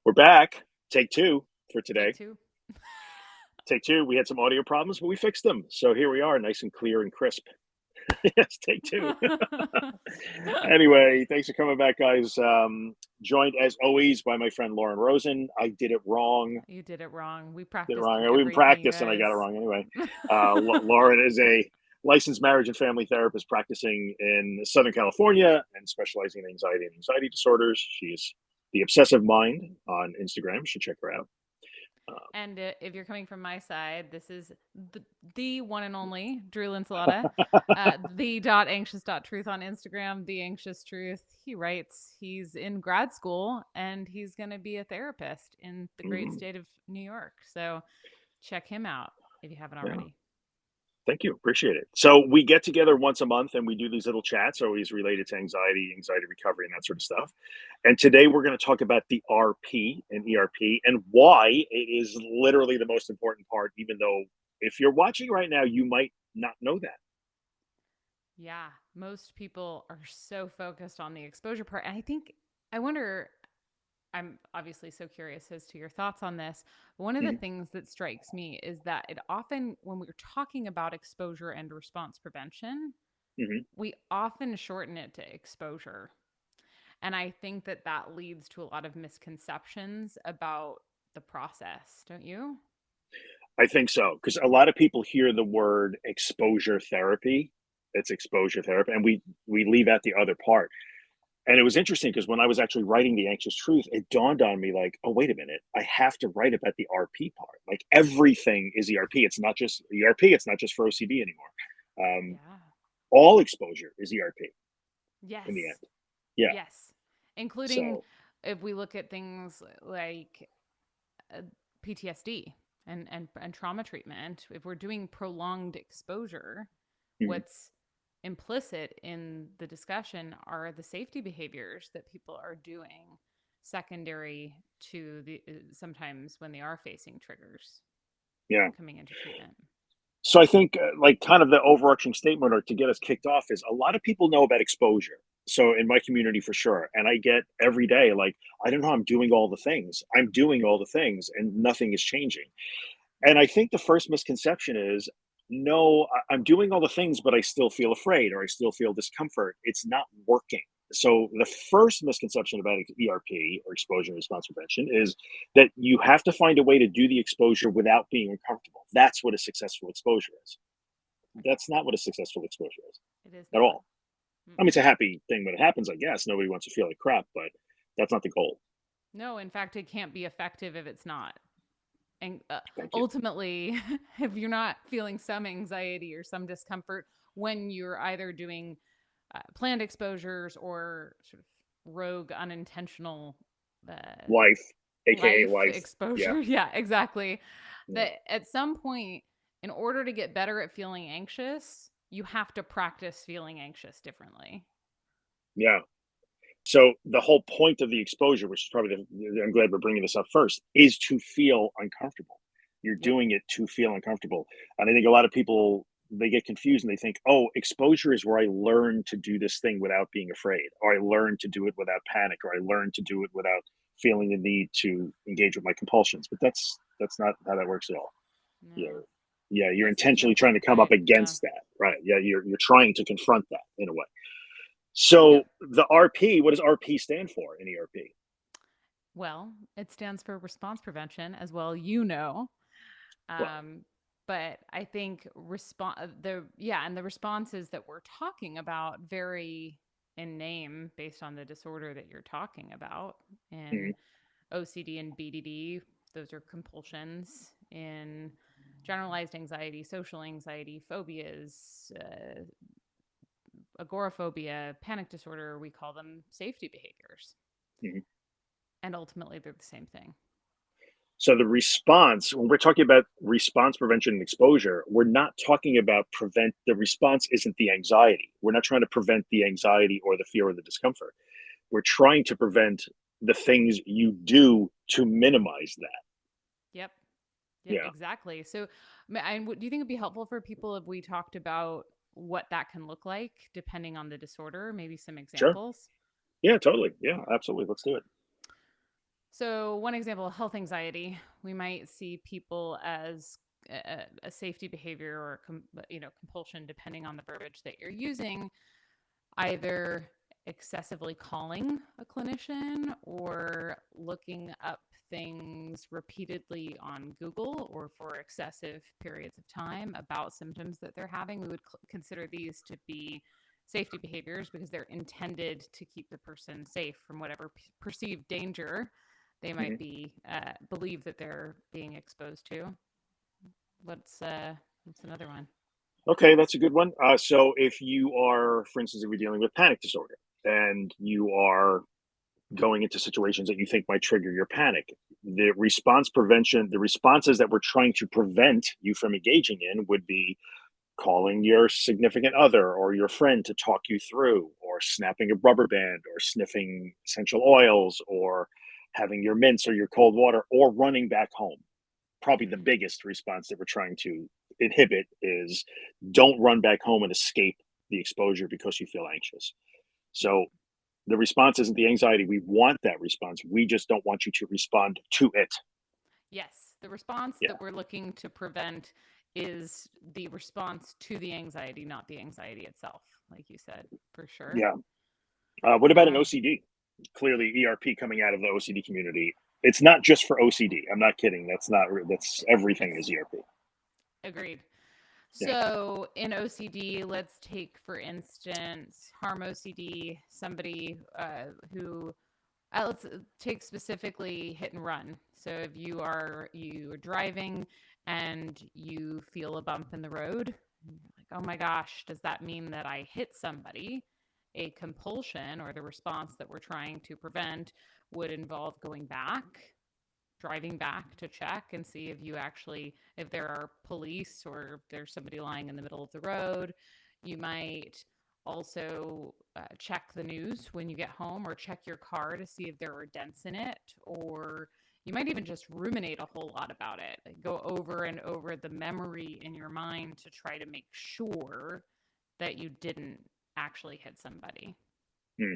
We're back. Take two for Take today. two. Take two. We had some audio problems, but we fixed them. So here we are, nice and clear and crisp. Yes, take two. Anyway, thanks for coming back, guys. Joined as always by my friend Lauren Rosen. I did it wrong. You did it wrong. We Did it practiced on wrong. We even everything, you practiced, and I got it guys. wrong anyway. Lauren is a licensed marriage and family therapist practicing in Southern California and specializing in anxiety disorders. She's the Obsessive Mind on Instagram. You should check her out. Uh, And if you're coming from my side, this is the one and only Drew Linsalata, the dot anxious dot truth on Instagram, the anxious truth. He writes he's in grad school and he's going to be a therapist in the great mm, state of New York. So check him out if you haven't yeah. already. Thank you. Appreciate it. So we get together once a month and we do these little chats, always related to anxiety recovery, and that sort of stuff. And today we're going to talk about the RP and ERP and why it is literally the most important part, even though if you're watching right now, you might not know that. Yeah, most people are so focused on the exposure part. And I wonder, I'm obviously so curious as to your thoughts on this. One of the Mhm. things that strikes me is that it often, when we're talking about exposure and response prevention, Mhm. we often shorten it to exposure. And I think that that leads to a lot of misconceptions about the process, don't you? I think so because a lot of people hear the word exposure therapy. It's exposure therapy, and we leave out the other part. And it was interesting because when I was actually writing The Anxious Truth, it dawned on me like, oh, wait a minute, I have to write about the RP part. Like everything is ERP. It's not just ERP. It's not just for OCD anymore. Yeah. All exposure is ERP in the end. Yes. Yeah. Yes. Including So, if we look at things like uh, PTSD and trauma treatment, if we're doing prolonged exposure, mhm. what's implicit in the discussion are the safety behaviors that people are doing secondary to the sometimes when they are facing triggers Yeah. coming into treatment. So I think like kind of the overarching statement or to get us kicked off is a lot of people know about exposure. So in my community for sure. And I get every day like, I don't know, I'm doing all the things. I'm doing all the things and nothing is changing. And I think the first misconception is no, I'm doing all the things, but I still feel afraid or I still feel discomfort. It's not working. So the first misconception about ERP or exposure response prevention is that you have to find a way to do the exposure without being uncomfortable. That's what a successful exposure is. That's not what a successful exposure is It is at not. all. I mean, it's Mm-mm. a happy thing when it happens, I guess. Nobody wants to feel like crap, but that's not the goal. No, in fact, it can't be effective if it's not. And Thank you. ultimately, if you're not feeling some anxiety or some discomfort when you're either doing planned exposures or sort of rogue, unintentional uh, Life, aka life life. Yeah. exposure. Yeah, exactly. Yeah. That at some point, in order to get better at feeling anxious, you have to practice feeling anxious differently. Yeah. So the whole point of the exposure, which is probably I'm glad we're bringing this up first, is to feel uncomfortable. You're Yep. doing it to feel uncomfortable, and I think a lot of people they get confused and they think, oh, exposure is where I learn to do this thing without being afraid, or I learn to do it without panic, or I learn to do it without feeling the need to engage with my compulsions. But that's not how that works at all. No, You're yeah, you're that's the intentionally trying to come up point. Yeah. against that, right? Yeah, you're trying to confront that in a way. So Yep. the RP, what does RP stand for in ERP? Well, it stands for response prevention as well, you know. Well, Um, but I think and the responses that we're talking about vary in name based on the disorder that you're talking about. In mhm, OCD and BDD, those are compulsions. In generalized anxiety, social anxiety, phobias, agoraphobia, panic disorder, we call them safety behaviors. mhm. And ultimately, they're the same thing. So the response, when we're talking about response prevention and exposure, we're not talking about prevent. The response isn't the anxiety. We're not trying to prevent the anxiety or the fear or the discomfort. We're trying to prevent the things you do to minimize that. Yep. Yep, Yeah, exactly. So, do you think it'd be helpful for people if we talked about what that can look like depending on the disorder? Maybe some sure. examples. Yeah, totally. Yeah, absolutely. Let's do it. So, one example, health anxiety, we might see people as a safety behavior or compulsion, depending on the verbiage that you're using, either excessively calling a clinician or looking up things repeatedly on Google or for excessive periods of time about symptoms that they're having. We would consider these to be safety behaviors because they're intended to keep the person safe from whatever perceived danger they might Mhm. be believe that they're being exposed to. What's another one? Okay, that's a good one. So if you are, for instance, if you're dealing with panic disorder and you are going into situations that you think might trigger your panic, the response prevention, the responses that we're trying to prevent you from engaging in would be calling your significant other or your friend to talk you through, or snapping a rubber band, or sniffing essential oils, or having your mints or your cold water, or running back home. Probably the Mm-hmm. biggest response that we're trying to inhibit is don't run back home and escape the exposure because you feel anxious. So the response isn't the anxiety. We want that response. We just don't want you to respond to it. Yes, the response Yeah. that we're looking to prevent is the response to the anxiety, not the anxiety itself, like you said, for sure. Yeah. What about an Uh, OCD? Clearly, ERP coming out of the OCD community. It's not just for OCD. I'm not kidding. That's not. That's everything is yes, ERP. agreed. Yeah. So in OCD, let's take for instance harm OCD, somebody who let's take specifically hit and run. So if you are driving and you feel a bump in the road, you're like, oh my gosh, does that mean that I hit somebody? A compulsion or the response that we're trying to prevent would involve going back, driving back to check and see if there are police or if there's somebody lying in the middle of the road. You might also check the news when you get home or check your car to see if there are dents in it, or you might even just ruminate a whole lot about it. Like go over and over the memory in your mind to try to make sure that you didn't actually hit somebody. Hmm.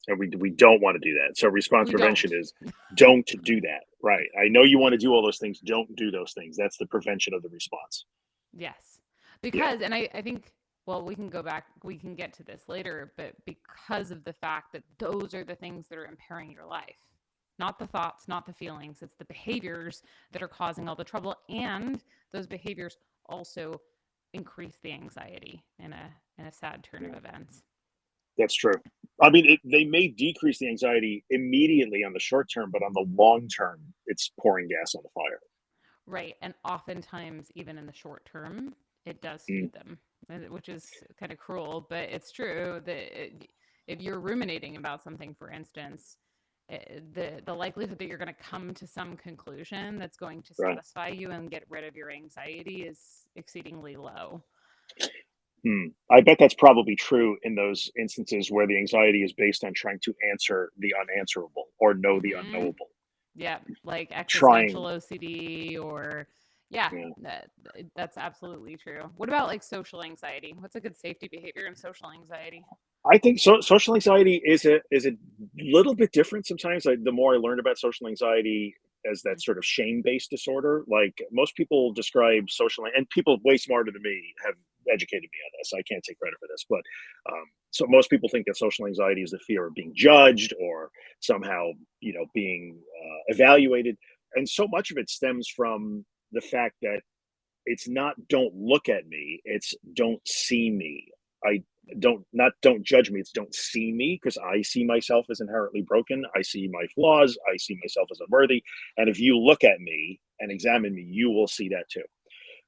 And we don't want to do that. So response We prevention don't. is don't do that. Right. I know you want to do all those things. Don't do those things. That's the prevention of the response. Yes. Yeah. Because, and I think, well, we can go back, we can get to this later, but because of the fact that those are the things that are impairing your life, not the thoughts, not the feelings, it's the behaviors that are causing all the trouble. And those behaviors also increase the anxiety in a sad turn of Yeah. events. That's true. I mean, they may decrease the anxiety immediately on the short term, but on the long term, it's pouring gas on the fire. Right. And oftentimes, even in the short term, it does Mm. feed them, which is kind of cruel, but it's true that if you're ruminating about something, for instance, the likelihood that you're going to come to some conclusion that's going to Right. satisfy you and get rid of your anxiety is exceedingly low. Hmm. I bet that's probably true in those instances where the anxiety is based on trying to answer the unanswerable or know the Mm-hmm. unknowable. Yeah, like existential Trying. OCD or yeah, Yeah. that's absolutely true. What about like social anxiety? What's a good safety behavior in social anxiety? I think social anxiety is a little bit different sometimes. The more I learned about social anxiety as that sort of shame based disorder, like most people describe social, and people way smarter than me have educated me on this. I can't take credit for this, but so most people think that social anxiety is the fear of being judged or somehow being evaluated, and so much of it stems from the fact that it's not don't look at me, it's don't see me. I don't judge me, it's don't see me, because I see myself as inherently broken, I see my flaws, I see myself as unworthy, and if you look at me and examine me, you will see that too.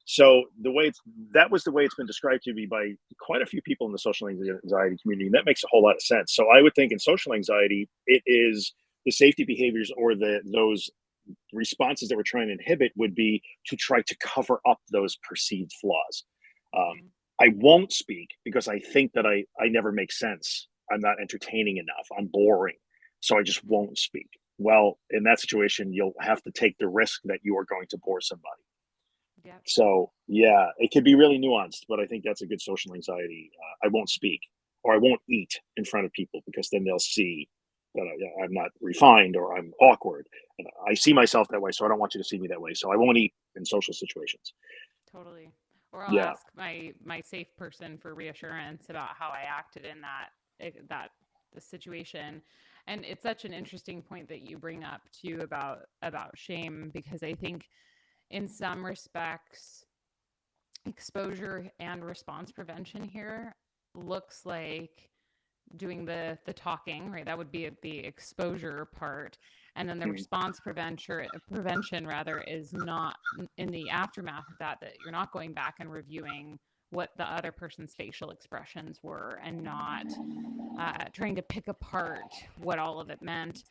So that was the way it's been described to me by quite a few people in the social anxiety community, and that makes a whole lot of sense. So I would think in social anxiety, it is the safety behaviors or those responses that we're trying to inhibit would be to try to cover up those perceived flaws. Um, Mm-hmm. I won't speak because I think that I never make sense. I'm not entertaining enough. I'm boring. So I just Mm-hmm. won't speak. Well, in that situation, you'll have to take the risk that you are going to bore somebody. Yep. So, yeah, it can be really nuanced, but I think that's a good social anxiety. I won't speak or I won't eat in front of people because then they'll see I'm not refined or I'm awkward. And I see myself that way, so I don't want you to see me that way. So I won't eat in social situations. Totally. Or I'll Yeah. ask my safe person for reassurance about how I acted in that the situation. And it's such an interesting point that you bring up too about shame, because I think in some respects exposure and response prevention here looks like doing the talking, right? That would be the exposure part. And then the Mhm. response prevention rather is not in the aftermath of that you're not going back and reviewing what the other person's facial expressions were and not trying to pick apart what all of it meant.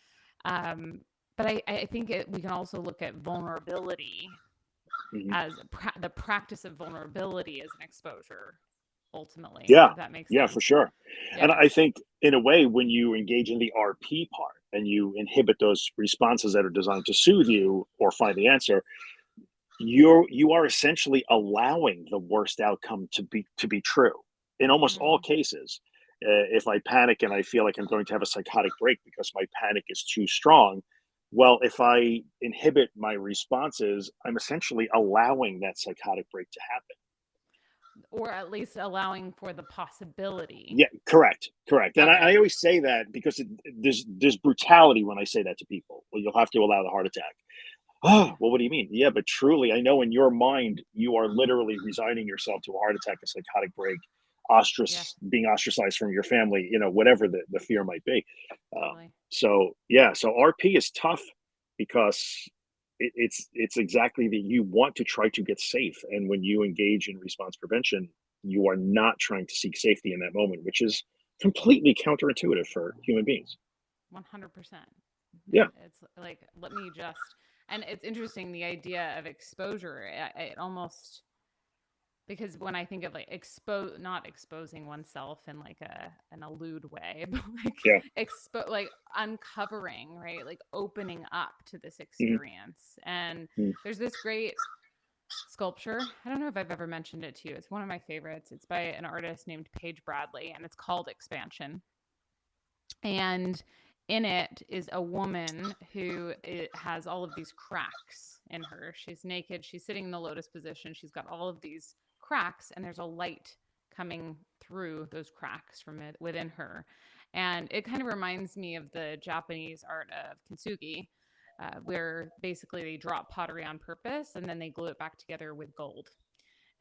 Um, but I think we can also look at vulnerability Mhm. as the practice of vulnerability as an exposure, ultimately, Yeah. if that makes Yeah, for sense. sure. And Yeah. I think in a way, when you engage in the RP part and you inhibit those responses that are designed to soothe you or find the answer, you are essentially allowing the worst outcome to be true in almost all Mm. cases. If I panic and I feel like I'm going to have a psychotic break because my panic is too strong, well, if I inhibit my responses, I'm essentially allowing that psychotic break to happen. Or at least allowing for the possibility. Yeah, correct, correct. And Okay. I always say that because there's brutality when I say that to people. Well, you'll have to allow the heart attack. Oh, Yeah. well, what do you mean? Yeah, but truly, I know in your mind, you are literally resigning yourself to a heart attack, a psychotic break, Yeah. being ostracized from your family, whatever the fear might be. Totally. So, yeah, so RP is tough because it's exactly that you want to try to get safe. And when you engage in response prevention, you are not trying to seek safety in that moment, which is completely counterintuitive for human beings. 100%. Yeah. It's like, let me just, and it's interesting the idea of exposure. It almost, because when I think of like not exposing oneself in like an lewd way, but like Yeah. like uncovering, right? Like opening up to this Mhm. experience. And Mhm. there's this great sculpture. I don't know if I've ever mentioned it to you. It's one of my favorites. It's by an artist named Paige Bradley, and it's called Expansion. And in it is a woman who has all of these cracks in her. She's naked. She's sitting in the lotus position. She's got all of these cracks, and there's a light coming through those cracks from within her. And it kind of reminds me of the Japanese art of kintsugi, where basically they drop pottery on purpose and then they glue it back together with gold.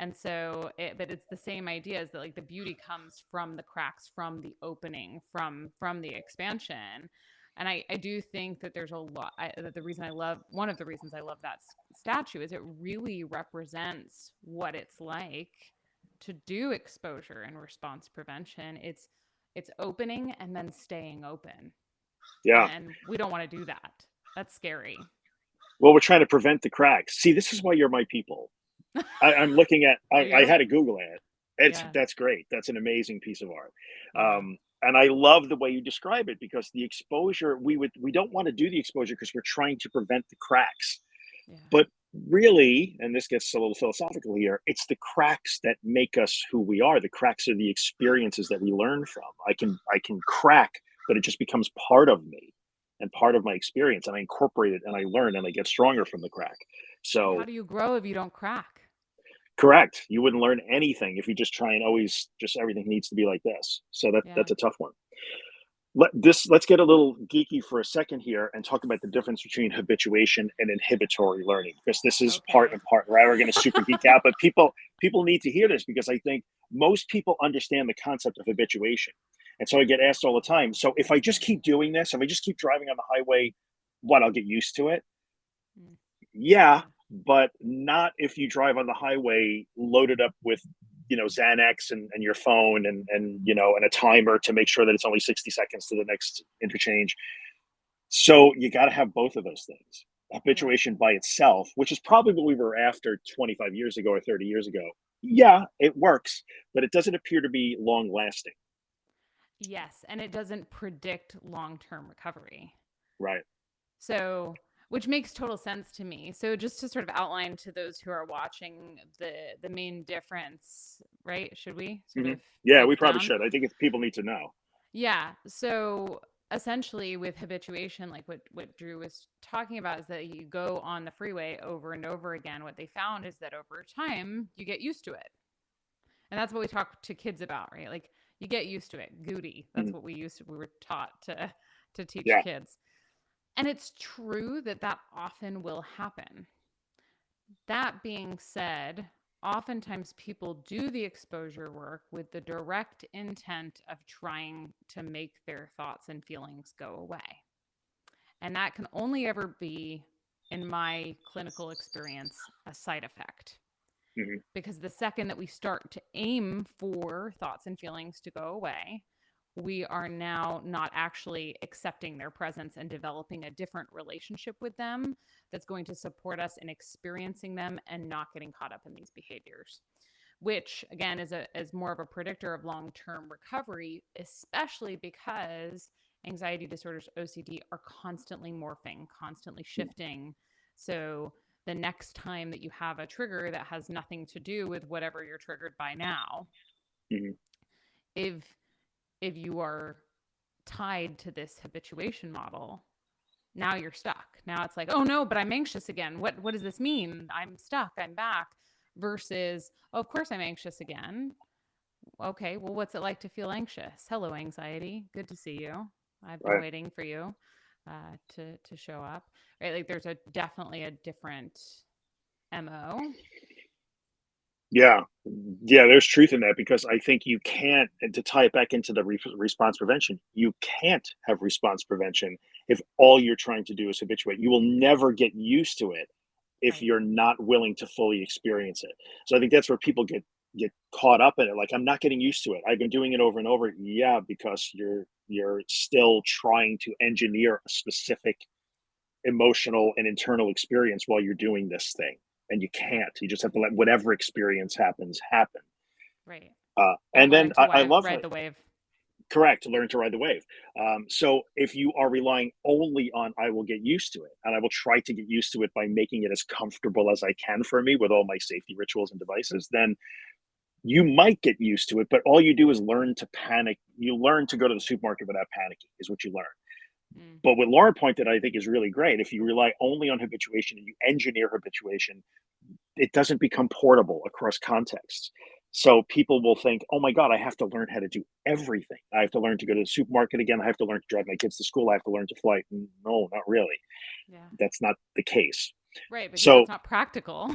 And so but it's the same idea, is that like the beauty comes from the cracks, from the opening, from the expansion. And I do think that there's a lot that the reason I love one of the reasons I love that statue is it really represents what it's like to do exposure and response prevention. It's opening and then staying open, Yeah. and we don't want to do that. That's scary. Well, we're trying to prevent the cracks. See, this is why you're my people. I'm looking at. Are I you? had to Google it. Yeah. That's great. That's an amazing piece of art. Yeah. And I love the way you describe it because the exposure we don't want to do the exposure because we're trying to prevent the cracks. Yeah. But really, and this gets a little philosophical here, it's the cracks that make us who we are. The cracks are the experiences that we learn from. I can crack, but it just becomes part of me and part of my experience, and I incorporate it and I learn and I get stronger from the crack. But how So do you grow if you don't crack? correct. You wouldn't learn anything if you just try and always just everything needs to be like this. So Yeah. that's a tough one. Let's get a little geeky for a second here and talk about the difference between habituation and inhibitory learning because this is part Okay. and part. Right, we're going to super geek out, but people need to hear this because I think most people understand the concept of habituation, and so I get asked all the time. So if I just keep doing this, if I just keep driving on the highway, what I'll get used to it. Mm, Yeah, yeah. but not if you drive on the highway loaded up with Xanax and your phone and a timer to make sure that it's only 60 seconds to the next interchange. So you got to have both of those things. Yeah. Habituation by itself, which is probably what we were after 25 years ago or 30 years ago. Yeah, it works, but it doesn't appear to be long lasting. Yes. And it doesn't predict long term recovery. Right. So, which makes total sense to me. So, just to sort of outline to those who are watching the main difference, right? Should we sort Hmm. of Yeah, break we it probably down? should. I think people need to know. Yeah. So, essentially with habituation, like what Drew was talking about, is that you go on the freeway over and over again. What they found is that over time you get used to it. And that's what we talk to kids about, right? Like you get used to it. Goody. That's Mhm. what we were taught to teach Yeah. kids. And it's true that that often will happen. That being said, oftentimes people do the exposure work with the direct intent of trying to make their thoughts and feelings go away. And that can only ever be, in my clinical experience, a side effect. Hmm. Because the second that we start to aim for thoughts and feelings to go away, we are now not actually accepting their presence and developing a different relationship with them that's going to support us in experiencing them and not getting caught up in these behaviors, which again is more of a predictor of long-term recovery, especially because anxiety disorders, OCD, are constantly morphing, constantly shifting. So the next time that you have a trigger that has nothing to do with whatever you're triggered by now, Hmm. if if you are tied to this habituation model, now you're stuck. Now it's like, oh no, but I'm anxious again. What does this mean? I'm stuck. I'm back. Versus, oh, of course I'm anxious again. Okay, well, what's it like to feel anxious? Hello, anxiety. Good to see you. I've been Right. waiting for you to show up. Right, like there's a definitely a different MO. Yeah. Yeah, there's truth in that because I think you can't, and to tie it back into the response prevention, you can't have response prevention if all you're trying to do is habituate. You will never get used to it if Right. you're not willing to fully experience it. So I think that's where people get caught up in it. Like, I'm not getting used to it. I've been doing it over and over. Yeah, because you're still trying to engineer a specific emotional and internal experience while you're doing this thing. And you Yeah. can't. You just have to let whatever experience happens happen. Right. Or And then learn to I love ride it. the wave. Correct, to learn to ride the wave. So if you are relying only on I will get used to it, and I will try to get used to it by making it as comfortable as I can for me with all my safety rituals and devices, then you might get used to it. But all you do is learn to panic. You learn to go to the supermarket without panicking, is what you learn. Mm, But what Laura pointed, I think, is really great. If you rely only on habituation and you engineer habituation, it doesn't become portable across contexts. So people will think, oh my God, I have to learn how to do everything. I have to learn to go to the supermarket again. I have to learn to drive my kids to school. I have to learn to fly. No, not really. yeah. That's not the case. Right, because So, that's not practical.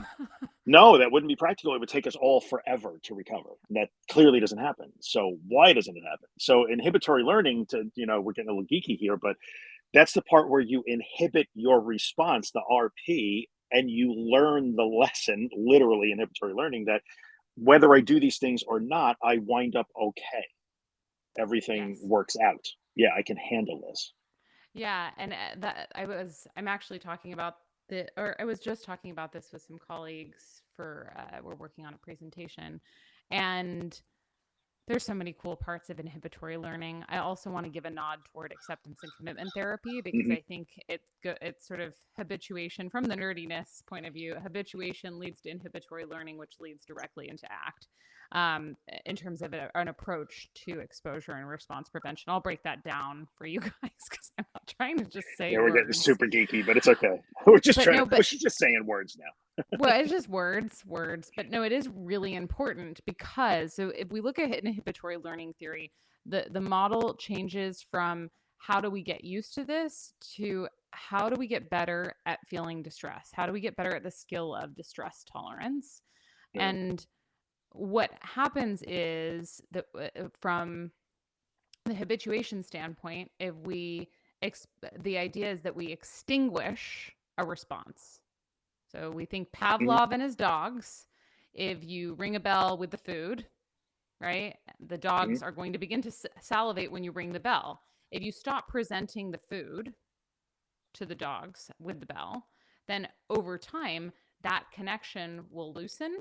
no, that wouldn't be practical. It would take us all forever to recover. That clearly doesn't happen. So, why doesn't it happen? So, inhibitory learning, we're getting a little geeky here, but that's the part where you inhibit your response, the RP, and you learn the lesson, literally inhibitory learning, that whether I do these things or not, I wind up okay. Everything Yes. works out. Yeah, I can handle this. Yeah, and I'm actually talking about or I was just talking about this with some colleagues for we're working on a presentation, and there's so many cool parts of inhibitory learning. I also want to give a nod toward acceptance and commitment therapy because Hmm. I think it's sort of habituation from the nerdiness point of view. Habituation leads to inhibitory learning, which leads directly into ACT. In terms of an approach to exposure and response prevention, I'll break that down for you guys because I'm not trying to just say Yeah, we're getting words. super geeky, but it's okay. We're just But trying to, no, well, but she's just saying words now. well, it's just words. But no, it is really important because so if we look at inhibitory learning theory, the model changes from how do we get used to this to how do we get better at feeling distress? How do we get better at the skill of distress tolerance? Right. And what happens is that from the habituation standpoint, if we the idea is that we extinguish a response. So we think Hmm. Pavlov and his dogs. If you ring a bell with the food, right, the Hmm. dogs are going to begin to salivate when you ring the bell. If you stop presenting the food to the dogs with the bell, then over time, that connection will loosen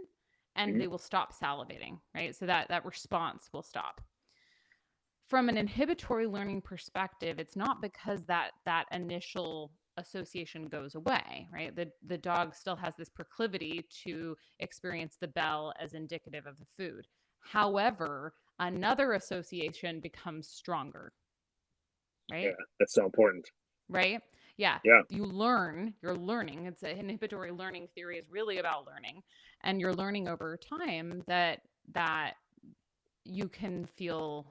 and Hmm. they will stop salivating, right? So that response will stop. From an inhibitory learning perspective, it's not because that initial association goes away, right? The dog still has this proclivity to experience the bell as indicative of the food. However, another association becomes stronger. Yeah, right? that's so important. Right? Yeah. Yeah. You're learning. It's a inhibitory learning theory is really about learning. And you're learning over time that you can feel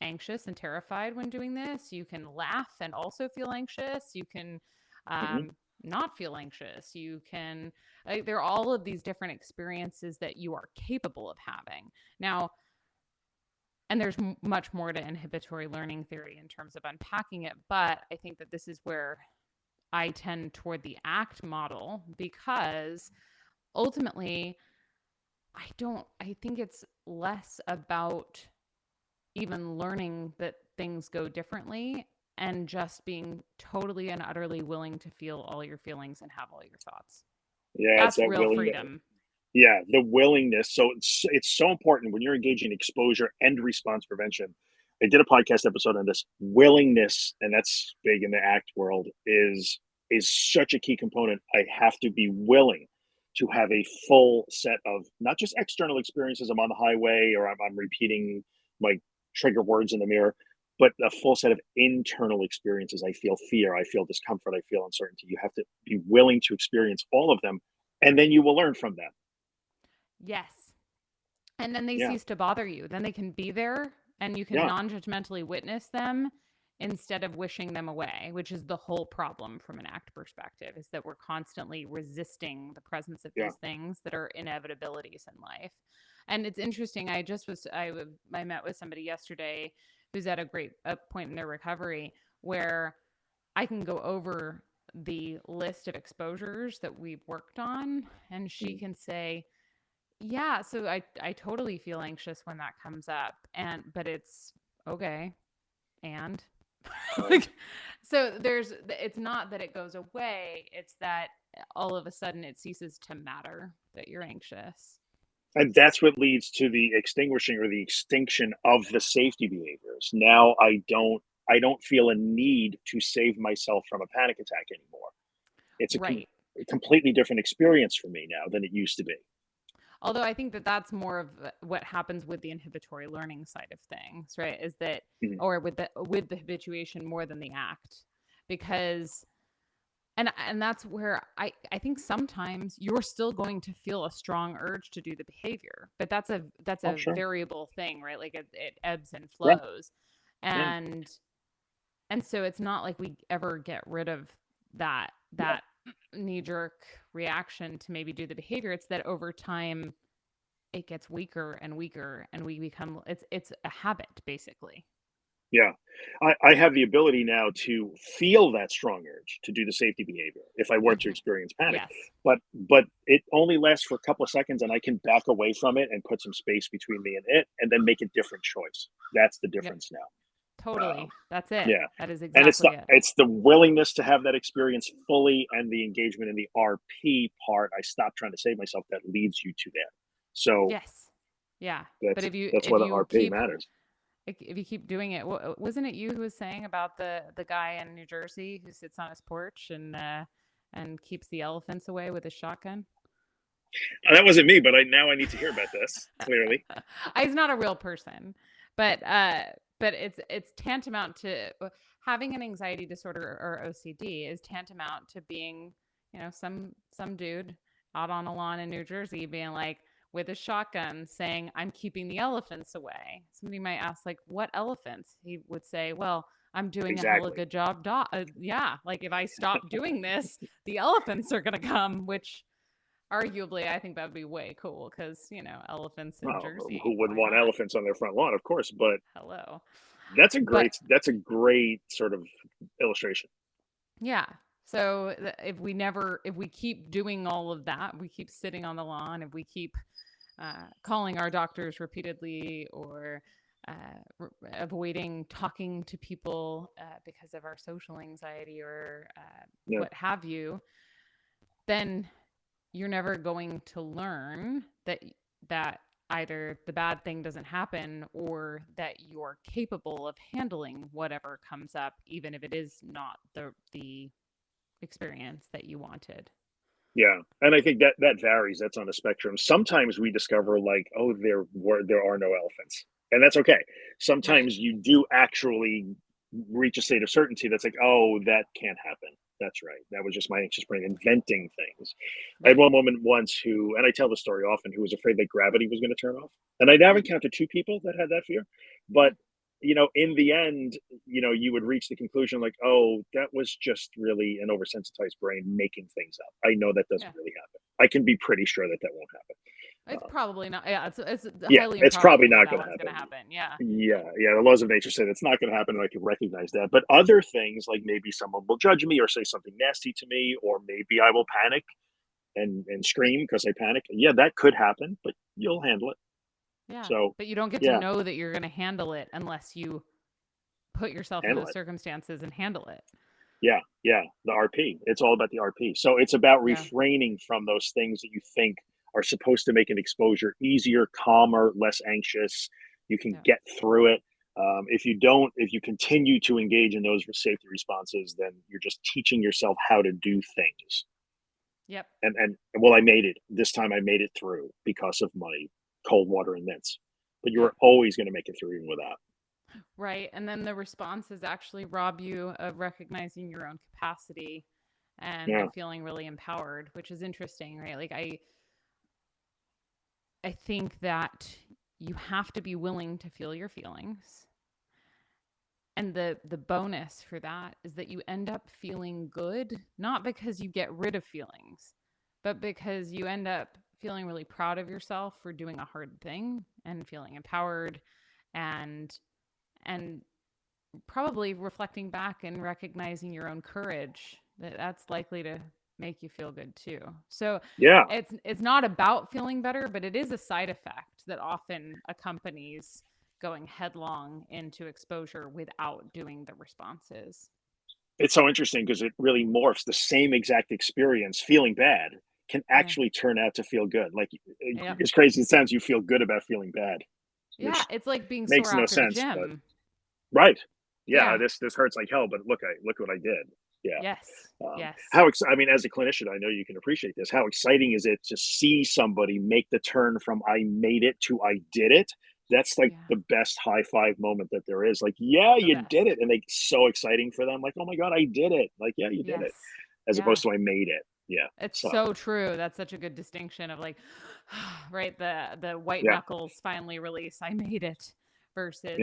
anxious and terrified when doing this. You can laugh and also feel anxious. You can Hmm. um, not feel anxious. You can, like, there are all of these different experiences that you are capable of having. Now, and there's much more to inhibitory learning theory in terms of unpacking it, but I think that this is where I tend toward the ACT model because ultimately, I think it's less about even learning that things go differently and just being totally and utterly willing to feel all your feelings and have all your thoughts. Yeah, it's That's that real willingness. freedom. Yeah, the willingness. So it's so important when you're engaging in exposure and response prevention. I did a podcast episode on this. Willingness, and that's big in the ACT world, is such a key component. I have to be willing to have a full set of not just external experiences. I'm on the highway or I'm repeating my trigger words in the mirror, but a full set of internal experiences. I feel fear, I feel discomfort, I feel uncertainty. You have to be willing to experience all of them, and then you will learn from them. Yes. And then they Yeah, cease to bother you. Then they can be there and you can yeah, non judgmentally witness them instead of wishing them away, which is the whole problem from an ACT perspective, is that we're constantly resisting the presence of yeah. these things that are inevitabilities in life. And it's interesting. I met with somebody yesterday who's at a point in their recovery where I can go over the list of exposures that we've worked on, and she Mm. can say, yeah, so I totally feel anxious when that comes up, and but it's okay. And And like, so it's not that it goes away, it's that all of a sudden it ceases to matter that you're anxious. and that's what leads to the extinguishing or the extinction of the safety behaviors. Now I don't feel a need to save myself from a panic attack anymore. It's Right. a completely different experience for me now than it used to be. Although I think that that's more of what happens with the inhibitory learning side of things, right? Is that, Mhm. or with the habituation more than the ACT, because and that's where I think sometimes you're still going to feel a strong urge to do the behavior, but that's Oh, a sure. variable thing, right? Like it ebbs and Yeah, flows, yeah, and so it's not like we ever get rid of that yeah. knee jerk reaction to maybe do the behavior. It's that over time it gets weaker and weaker, and we become it's a habit basically. Yeah. I have the ability now to feel that strong urge to do the safety behavior if I were to Hmm. experience panic. Yes. But it only lasts for a couple of seconds and I can back away from it and put some space between me and it and then make a different choice. That's the Yep. difference now. Totally. That's it. Yeah. That is And exactly it. it's the willingness to have that experience fully and the engagement in the RP part. I stopped trying to save myself that leads you to there. So Yes. Yeah. But that's if what you RP keep matters. if you keep doing it, wasn't it you who was saying about the guy in New Jersey who sits on his porch and keeps the elephants away with his shotgun? That wasn't me, but I now I need to hear about this clearly. He's not a real person, but it's tantamount to having an anxiety disorder or OCD is tantamount to being, some dude out on a lawn in New Jersey being like with a shotgun saying, "I'm keeping the elephants away." Somebody might ask, like, "What elephants?" He would say, "Well, I'm doing a hella Exactly. good job. Yeah, like if I stop doing this, the elephants are gonna come," which arguably, I think that would be way cool because, elephants in Well, Jersey. who wouldn't Why want not? elephants on their front lawn? Of course, but Hello. But that's a great sort of illustration. yeah. So if we keep doing all of that, we keep sitting on the lawn, if we keep calling our doctors repeatedly or avoiding talking to people because of our social anxiety or Yeah, what have you, then you're never going to learn that either the bad thing doesn't happen or that you're capable of handling whatever comes up, even if it is not the experience that you wanted. yeah, and I think that that varies. That's on a spectrum. Sometimes we discover like, oh, there are no elephants, and that's okay. Right. Sometimes you do actually reach a state of certainty that's like, oh, that can't happen. That's right. That was just my anxious brain inventing things. I had Right. one woman once who, and I tell the story often, who was afraid that gravity was going to turn off. And I never Hmm. encountered two people that had that fear. Hmm. But, in the end, you would reach the conclusion like, oh, that was just really an oversensitized brain making things up. I know that doesn't Yeah. really happen. I can be pretty sure that that won't happen. It's Um, probably not. Yeah. It's yeah, highly it's probably improbable that not going to that's going to happen. happen. Yeah. Yeah, yeah. The laws of nature say that's not going to happen, and I can recognize that. But other things, like maybe someone will judge me or say something nasty to me, or maybe I will panic and scream because I panic. Yeah, that could happen, but you'll handle it. Yeah. So, But you don't get to yeah, know that you're going to handle it unless you put yourself in handle those it. circumstances and handle it. Yeah, yeah. The RP. It's all about the RP. So it's about Yeah. refraining from those things that you think are supposed to make an exposure easier, calmer, less anxious. You can Yeah. get through it. If you continue to engage in those safety responses, then you're just teaching yourself how to do things. Yep. And well, I made it this time. I made it through because of my cold water and mints. But you Yep. are always going to make it through even without. Right. And then the responses actually rob you of recognizing your own capacity and Yeah, of feeling really empowered, which is interesting, right? Like I think that you have to be willing to feel your feelings. And the bonus for that is that you end up feeling good, not because you get rid of feelings, but because you end up feeling really proud of yourself for doing a hard thing and feeling empowered and and probably reflecting back and recognizing your own courage that's likely to make you feel good too. So yeah. it's not about feeling better, but it is a side effect that often accompanies going headlong into exposure without doing the responses. It's so interesting because it really morphs the same exact experience. Feeling bad can Yeah. actually turn out to feel good. Like, Yep. as crazy as it sounds, you feel good about feeling bad, Yeah, which it's like being makes sore no after the sense. But gym. right, yeah, Yeah. this hurts like hell. But look what I did. Yeah. Yes. Yes. I mean, as a clinician, I know you can appreciate this. How exciting is it to see somebody make the turn from "I made it" to "I did it"? That's like Yeah. the best high five moment that there is. Like, yeah, The you did it, best. and they so exciting for them. Like, oh my god, I did it! Like, yeah, you did it, Yes. as Yeah. opposed to I made it. Yeah. It's So so true. That's such a good distinction of like, right, the white yeah, knuckles finally release. I made it yeah. versus,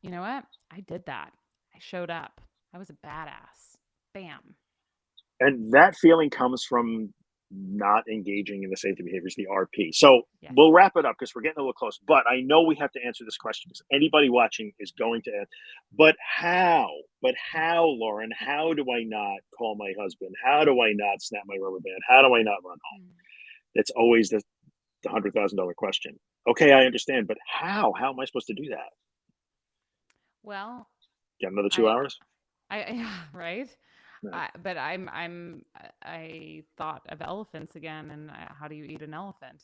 you know what? I did that. I showed up. I was a badass. Bam. And that feeling comes from not engaging in the safety behaviors, the RP. So Yes. we'll wrap it up because we're getting a little close. But I know we have to answer this question because anybody watching is going to ask. But how? But how, Lauren? How do I not call my husband? How do I not snap my rubber band? How do I not run home? Mm. That's always the $100,000 question. Okay, I understand, but how? How am I supposed to do that? Well, Get another two I, hours? yeah, right. No. But I thought of elephants again, and how do you eat an elephant?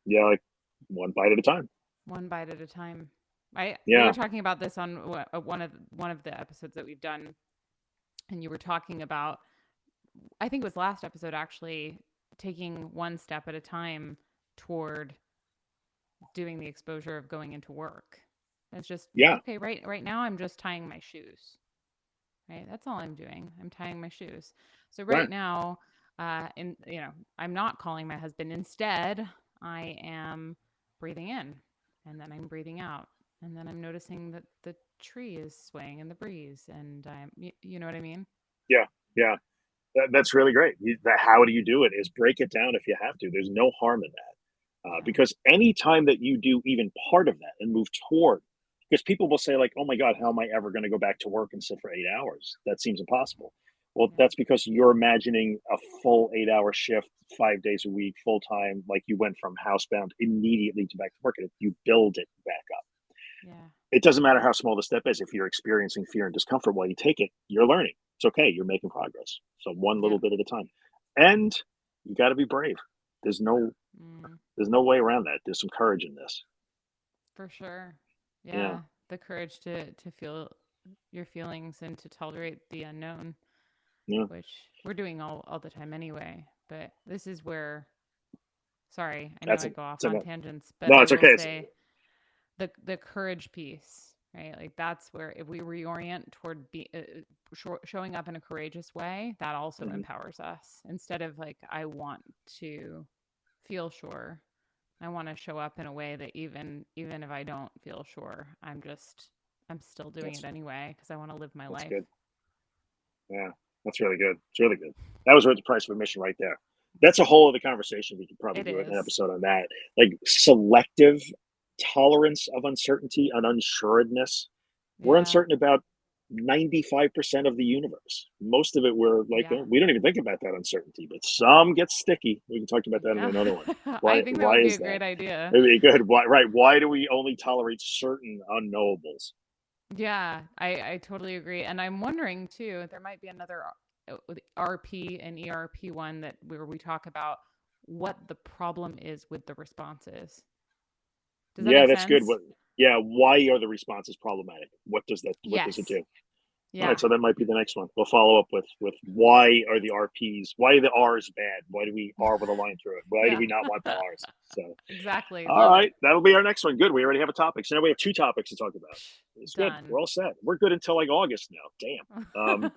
Yeah, like one bite at a time. One bite at a time. We were Yeah, talking about this on one of the episodes that we've done, and you were talking about, I think it was last episode actually, taking one step at a time toward doing the exposure of going into work. It's just yeah, okay. Right now, I'm just tying my shoes. Right, that's all I'm doing. I'm tying my shoes. So right right. now, I'm not calling my husband. Instead, I am breathing in, and then I'm breathing out, and then I'm noticing that the tree is swaying in the breeze, and you know what I mean? Yeah, yeah. That's really great. How do you do it? Is break it down if you have to. There's no harm in that, Yeah, because any time that you do even part of that and move toward, because people will say like, "Oh my God, how am I ever going to go back to work and sit for 8 hours? That seems impossible." Well, yeah, that's because you're imagining a full 8 hour shift, 5 days a week, full time, like you went from housebound immediately to back to work, and you build it back up. yeah, It doesn't matter how small the step is. If you're experiencing fear and discomfort while you take it, you're learning. It's okay. You're making progress. So one yeah. little bit at a time. And you got to be brave. There's no Mm, there's no way around that. There's some courage in this. for sure. Yeah. Yeah, the courage to feel your feelings and to tolerate the unknown, Yeah. which we're doing all the time anyway. But this is where, sorry, I know That's I it. go off It's on okay. tangents, but No, I it's will okay. say the courage piece. right? Like that's where if we reorient toward showing up in a courageous way, that also Mhm. empowers us. Instead of like, I want to feel sure, I want to show up in a way that even if I don't feel sure, I'm still doing it That's anyway because I want to live my that's life. good. Yeah, that's really good. It's really good. That was worth the price of admission right there. That's a whole other conversation. We could probably It do an is. episode on that. Like selective tolerance of uncertainty and unsuredness. We're Yeah. uncertain about 95% of the universe. Most of it, we're like, Yeah. we don't even think about that uncertainty, but some gets sticky. We can talk about that in Yeah. another one. I Why? think that Why would be is a that? great idea. Maybe good. Why? Right? Why do we only tolerate certain unknowables? Yeah, I totally agree. And I'm wondering too, there might be another RP and ERP one that where we talk about what the problem is with the responses. Does that Yeah, make that's good. sense? What? Yeah. Why are the responses problematic? What does that? What does it Yes. do? All right, Yeah. so that might be the next one. We'll follow up with why are the RPs? Why are the R's bad? Why do we R with a line through it? Why do Yeah. we not want the R's? So, Exactly. all Love it. right, that'll be our next one. Good. We already have a topic. So now we have two topics to talk about. It's good. We're Done. all set. We're good until like August now. Damn.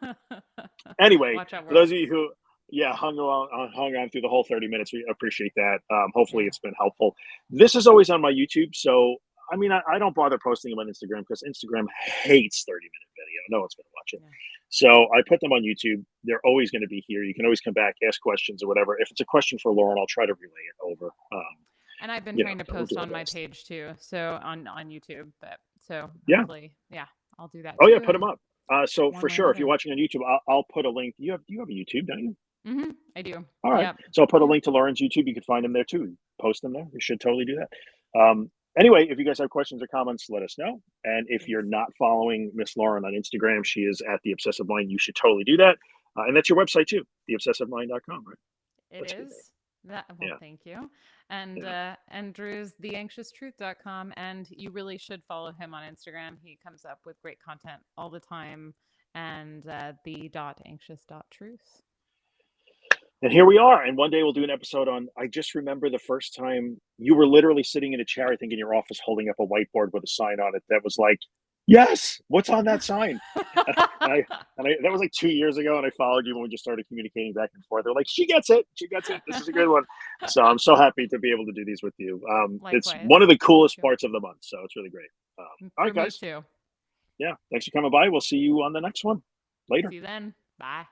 Anyway, Watch out, for those world. of you who, yeah, hung on through the whole 30 minutes, we appreciate that. Hopefully, Yeah. it's been helpful. This is always on my YouTube, so I mean, I don't bother posting them on Instagram because Instagram hates 30-minute video. No one's going to watch it. Yeah. So I put them on YouTube. They're always going to be here. You can always come back, ask questions or whatever. If it's a question for Lauren, I'll try to relay it over. And I've been trying to We'll post do our on my best. page too. So on YouTube, but so Yeah. hopefully, yeah, I'll do that Oh yeah, too put them and up. So one for way or sure, if you're another. watching on YouTube, I'll put a link. You have a YouTube, don't you? I do. All right. Yep. So I'll put a Yep. link to Lauren's YouTube. You can find him there too. Post them there. You should totally do that. Anyway, if you guys have questions or comments, let us know. And if Please. you're not following Miss Lauren on Instagram, she is at The Obsessive Mind. You should totally do that. And that's your website too, theobsessivemind.com, right? It That's a good name. is. That well, Yeah. thank you. And Yeah. Drew's theanxioustruth.com, and you really should follow him on Instagram. He comes up with great content all the time. And the.anxious.truth. And here we are. And one day we'll do an episode on. I just remember the first time you were literally sitting in a chair, I think, in your office, holding up a whiteboard with a sign on it that was like, "Yes, what's on that sign?" And that was like 2 years ago, and I followed you when we just started communicating back and forth. They're like, "She gets it. She gets it. This is a good one." So I'm so happy to be able to do these with you. It's one of Likewise. the Thank coolest you. parts of the month, so it's really great. All For right, me guys. too. Yeah, thanks for coming by. We'll see you on the next one. Later. See you then. Bye.